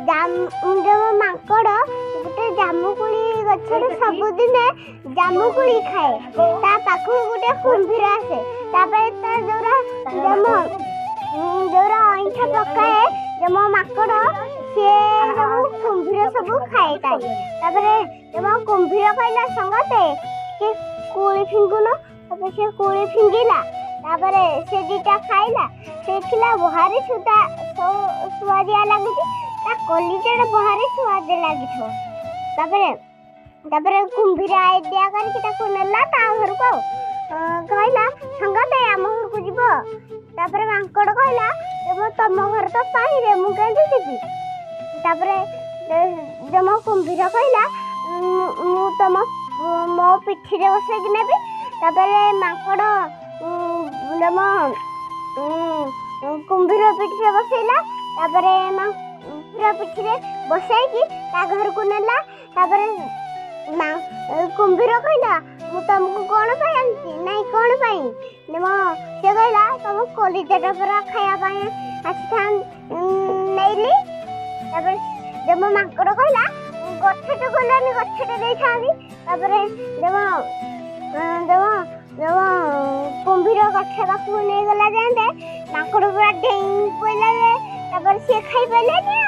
ମାଙ୍କଡ଼ ଗୋଟେ ଜାମୁକୋଳି ଗଛରେ ସବୁଦିନେ ଜାମୁକୋଳି ଖାଏ। ତା ପାଖକୁ ଗୋଟେ କୁମ୍ଭୀର ଆସେ। ତାପରେ ତା ଯୋଉରା ଅଇଁଠା ପକାଏ ଜମ ମାଙ୍କଡ଼ ସିଏ ସବୁ କୁମ୍ଭୀର ସବୁ ଖାଏ। ତାପରେ କୁମ୍ଭୀର କହିଲା ସଙ୍ଗତେ ଟିକେ କୋଳି ଫିଙ୍ଗୁନ। ତାପରେ ସେ କୋଳି ଫିଙ୍ଗିଲା। ତାପରେ ସେ ଦିଟା ଖାଇଲା। ଦେଖିଲା ଭାରି ସୁଆଦିଆ ଲାଗୁଛି। ତା କଲିଜାଟା ଭାରି ସୁଆଦ ଲାଗିଥିବ। ତାପରେ କୁମ୍ଭୀର ଆଇଡିଆ କରିକି ତାକୁ ନେଲା ତା ଘରକୁ। କହିଲା ସଙ୍ଗତେ ଆମ ଘରକୁ ଯିବ। ତାପରେ ମାଙ୍କଡ଼ କହିଲା ତମ ଘର ତ ପାଣିରେ ମୁଁ କେମିତି ଯିବି। ତାପରେ କୁମ୍ଭୀର କହିଲା ମୁଁ ମୋ ପିଠିରେ ବସେଇକି ନେବି। ତାପରେ ମାଙ୍କଡ଼ କୁମ୍ଭୀର ପିଠିରେ ବସେଇଲା। ତାପରେ କୁମ୍ଭୀର ପିଠିରେ ବସେଇକି ତା ଘରକୁ ନେଲା। ତାପରେ କୁମ୍ଭୀର କହିଲା ମୁଁ ତମକୁ କ'ଣ ପାଇଁ ଆଣିଛି? ନାଇଁ କ'ଣ ପାଇଁ? ସେ କହିଲା ତମ କଲିଜାଟା ପୁରା ଖାଇବା ପାଇଁ ନେଇଲି। ତାପରେ ମାଙ୍କଡ଼ କହିଲା ଗଛଟେ ଗଲାନି ଗଛଟେ ଦେଇଥାନ୍ତି। ତାପରେ କୁମ୍ଭୀର ଗଛ ପାଖକୁ ନେଇଗଲା ଯେତେ ମାଙ୍କଡ଼ ପୁରା ଡେଇଁ ପଇଲା। ତାପରେ ସିଏ ଖାଇପାରିଲାନି।